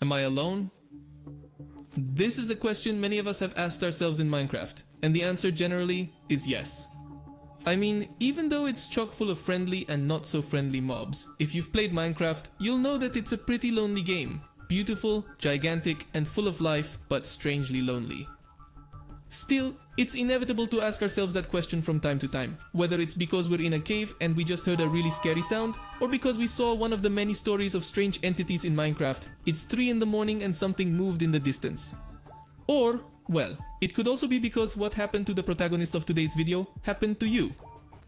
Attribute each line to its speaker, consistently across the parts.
Speaker 1: Am I alone? This is a question many of us have asked ourselves in Minecraft, and the answer generally is yes. I mean, even though it's chock full of friendly and not so friendly mobs, if you've played Minecraft, you'll know that it's a pretty lonely game. Beautiful, gigantic, and full of life, but strangely lonely. Still, it's inevitable to ask ourselves that question from time to time, whether it's because we're in a cave and we just heard a really scary sound, or because we saw one of the many stories of strange entities in Minecraft. It's 3 in the morning and something moved in the distance. Or, well, it could also be because what happened to the protagonist of today's video happened to you.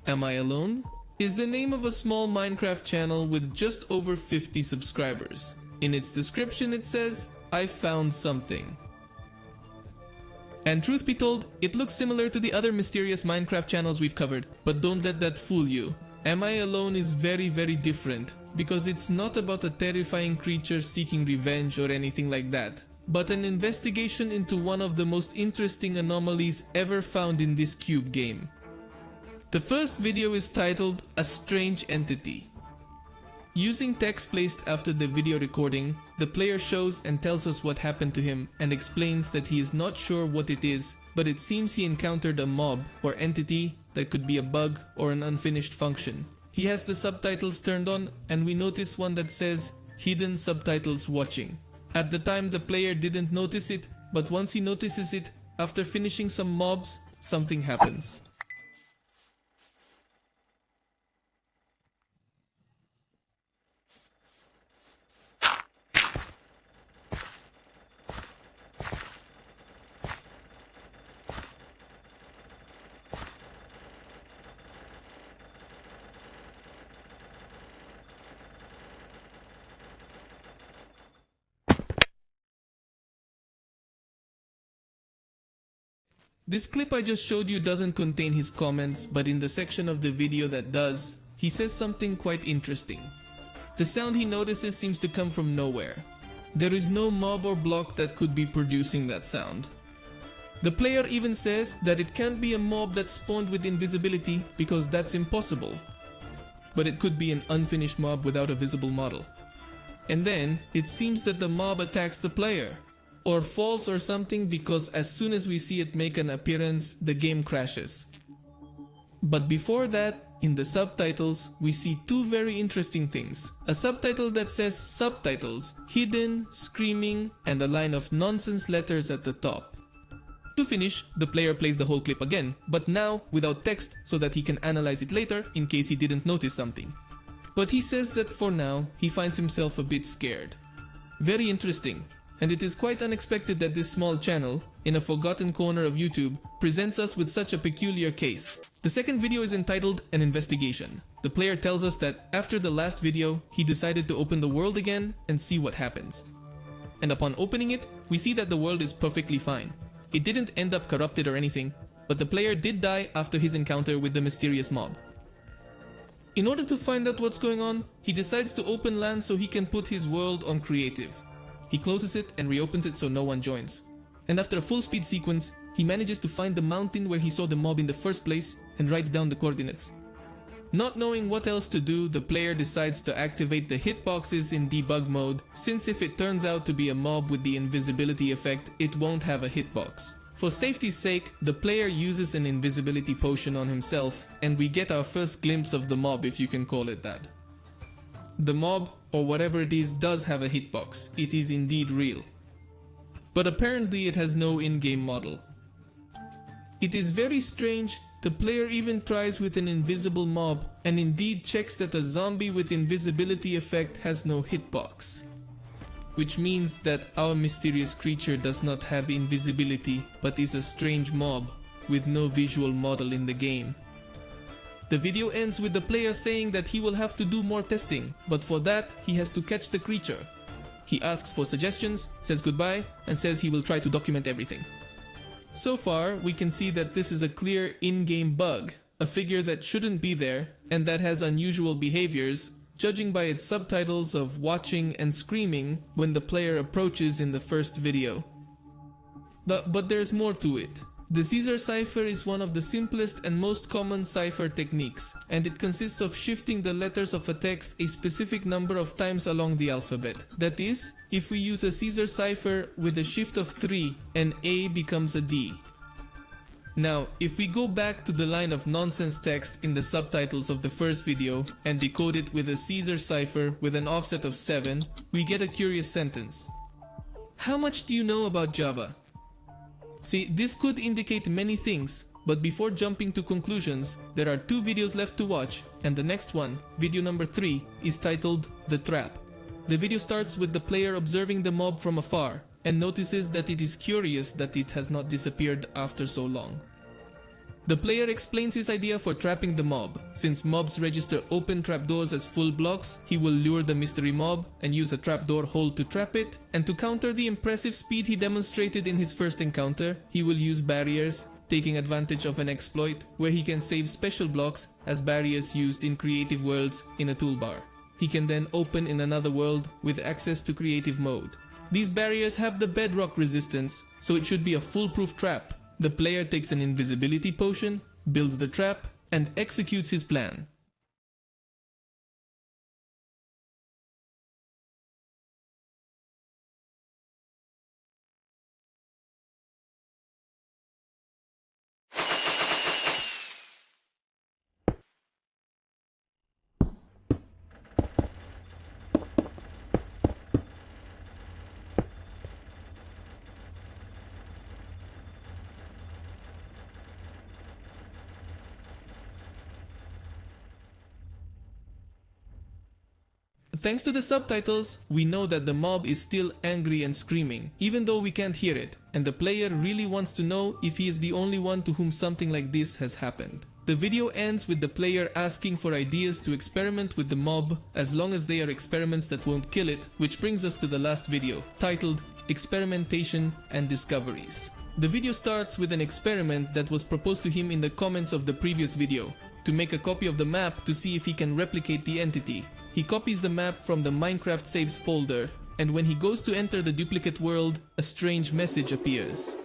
Speaker 1: Am I Alone is the name of a small Minecraft channel with just over 50 subscribers. In its description it says, "I found something." And truth be told, it looks similar to the other mysterious Minecraft channels we've covered, but don't let that fool you. Am I Alone is very different, because it's not about a terrifying creature seeking revenge or anything like that, but an investigation into one of the most interesting anomalies ever found in this cube game. The first video is titled "A Strange Entity." Using text placed after the video recording, the player shows and tells us what happened to him and explains that he is not sure what it is, but it seems he encountered a mob or entity that could be a bug or an unfinished function. He has the subtitles turned on and we notice one that says "Hidden Subtitles Watching." At the time the player didn't notice it, but once he notices it, after finishing some mobs, something happens. This clip I just showed you doesn't contain his comments, but in the section of the video that does, he says something quite interesting. The sound he notices seems to come from nowhere. There is no mob or block that could be producing that sound. The player even says that it can't be a mob that spawned with invisibility because that's impossible. But it could be an unfinished mob without a visible model. And then it seems that the mob attacks the player. Or falls or something, because as soon as we see it make an appearance, the game crashes. But before that, in the subtitles, we see two very interesting things. A subtitle that says "Subtitles, Hidden, Screaming," and a line of nonsense letters at the top. To finish, the player plays the whole clip again, but now without text so that he can analyze it later in case he didn't notice something. But he says that for now, he finds himself a bit scared. Very interesting. And it is quite unexpected that this small channel, in a forgotten corner of YouTube, presents us with such a peculiar case. The second video is entitled "An Investigation." The player tells us that after the last video, he decided to open the world again and see what happens. And upon opening it, we see that the world is perfectly fine. It didn't end up corrupted or anything, but the player did die after his encounter with the mysterious mob. In order to find out what's going on, he decides to open land so he can put his world on creative. He closes it and reopens it so no one joins. And after a full speed sequence, he manages to find the mountain where he saw the mob in the first place and writes down the coordinates. Not knowing what else to do, the player decides to activate the hitboxes in debug mode, since if it turns out to be a mob with the invisibility effect, it won't have a hitbox. For safety's sake, the player uses an invisibility potion on himself, and we get our first glimpse of the mob, if you can call it that. The mob, or whatever it is, does have a hitbox. It is indeed real. But apparently it has no in-game model. It is very strange. The player even tries with an invisible mob and indeed checks that a zombie with invisibility effect has no hitbox. Which means that our mysterious creature does not have invisibility but is a strange mob with no visual model in the game. The video ends with the player saying that he will have to do more testing, but for that he has to catch the creature. He asks for suggestions, says goodbye, and says he will try to document everything. So far, we can see that this is a clear in-game bug, a figure that shouldn't be there and that has unusual behaviors, judging by its subtitles of watching and screaming when the player approaches in the first video. But there's more to it. The Caesar cipher is one of the simplest and most common cipher techniques, and it consists of shifting the letters of a text a specific number of times along the alphabet. That is, if we use a Caesar cipher with a shift of 3, an A becomes a D. Now, if we go back to the line of nonsense text in the subtitles of the first video and decode it with a Caesar cipher with an offset of 7, we get a curious sentence. How much do you know about Java? See, this could indicate many things, but before jumping to conclusions, there are 2 videos left to watch, and the next one, video number 3, is titled The Trap. The video starts with the player observing the mob from afar, and notices that it is curious that it has not disappeared after so long. The player explains his idea for trapping the mob. Since mobs register open trapdoors as full blocks, he will lure the mystery mob and use a trapdoor hole to trap it, and to counter the impressive speed he demonstrated in his first encounter, he will use barriers, taking advantage of an exploit where he can save special blocks as barriers used in creative worlds in a toolbar. He can then open in another world with access to creative mode. These barriers have the bedrock resistance, so it should be a foolproof trap. The player takes an invisibility potion, builds the trap, and executes his plan. Thanks to the subtitles, we know that the mob is still angry and screaming, even though we can't hear it, and the player really wants to know if he is the only one to whom something like this has happened. The video ends with the player asking for ideas to experiment with the mob, as long as they are experiments that won't kill it, which brings us to the last video, titled Experimentation and Discoveries. The video starts with an experiment that was proposed to him in the comments of the previous video, to make a copy of the map to see if he can replicate the entity. He copies the map from the Minecraft saves folder, and when he goes to enter the duplicate world, a strange message appears.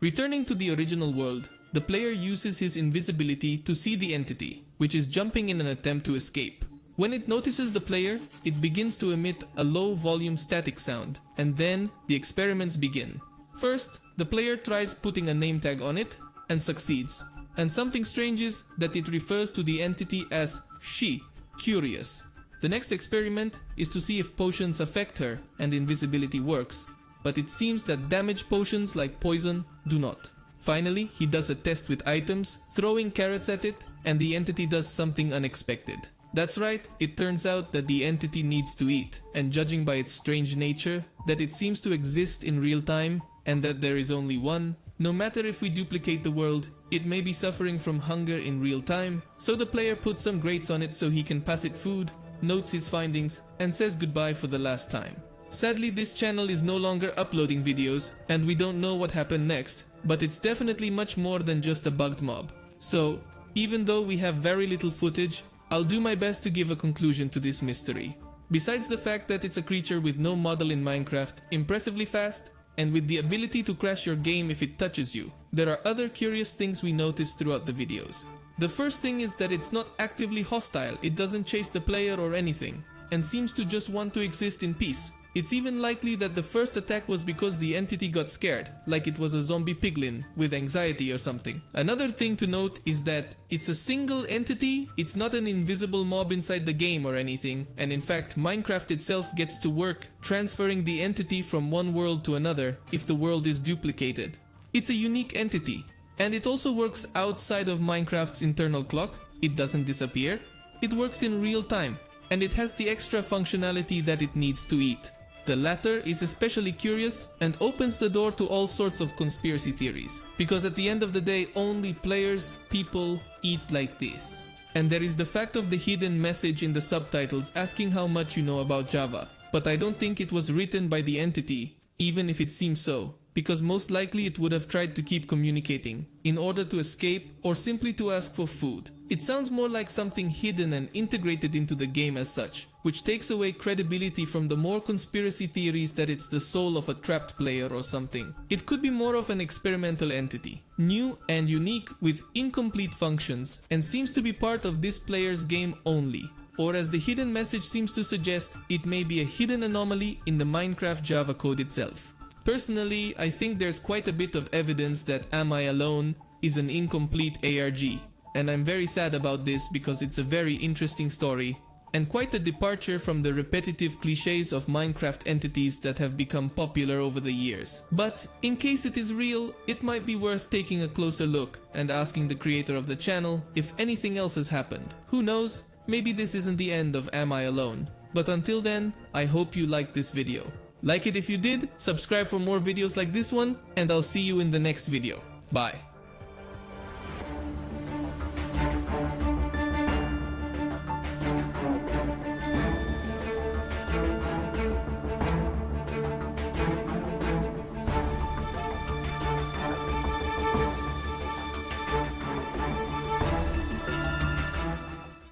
Speaker 1: Returning to the original world, the player uses his invisibility to see the entity, which is jumping in an attempt to escape. When it notices the player, it begins to emit a low volume static sound, and then the experiments begin. First, the player tries putting a name tag on it, and succeeds. And something strange is that it refers to the entity as she, curious. The next experiment is to see if potions affect her and invisibility works, but it seems that damage potions like poison do not. Finally, he does a test with items, throwing carrots at it, and the entity does something unexpected. That's right, it turns out that the entity needs to eat, and judging by its strange nature, that it seems to exist in real time, and that there is only one. No matter if we duplicate the world, it may be suffering from hunger in real time, so the player puts some grates on it so he can pass it food, notes his findings, and says goodbye for the last time. Sadly, this channel is no longer uploading videos, and we don't know what happened next, but it's definitely much more than just a bugged mob. So, even though we have very little footage, I'll do my best to give a conclusion to this mystery. Besides the fact that it's a creature with no model in Minecraft, impressively fast, and with the ability to crash your game if it touches you, there are other curious things we notice throughout the videos. The first thing is that it's not actively hostile, it doesn't chase the player or anything, and seems to just want to exist in peace. It's even likely that the first attack was because the entity got scared, like it was a zombie piglin with anxiety or something. Another thing to note is that it's a single entity, it's not an invisible mob inside the game or anything, and in fact Minecraft itself gets to work transferring the entity from one world to another if the world is duplicated. It's a unique entity, and it also works outside of Minecraft's internal clock. It doesn't disappear, it works in real time, and it has the extra functionality that it needs to eat. The latter is especially curious and opens the door to all sorts of conspiracy theories, because at the end of the day only people eat like this. And there is the fact of the hidden message in the subtitles asking how much you know about Java, but I don't think it was written by the entity, even if it seems so. because most likely it would have tried to keep communicating in order to escape or simply to ask for food. It sounds more like something hidden and integrated into the game as such, which takes away credibility from the more conspiracy theories that it's the soul of a trapped player or something. It could be more of an experimental entity, new and unique with incomplete functions, and seems to be part of this player's game only. Or as the hidden message seems to suggest, it may be a hidden anomaly in the Minecraft Java code itself. Personally, I think there's quite a bit of evidence that Am I Alone is an incomplete ARG, and I'm very sad about this because it's a very interesting story and quite a departure from the repetitive cliches of Minecraft entities that have become popular over the years. But in case it is real, it might be worth taking a closer look and asking the creator of the channel if anything else has happened. Who knows, maybe this isn't the end of Am I Alone. But until then, I hope you liked this video. Like it if you did, subscribe for more videos like this one, and I'll see you in the next video. Bye.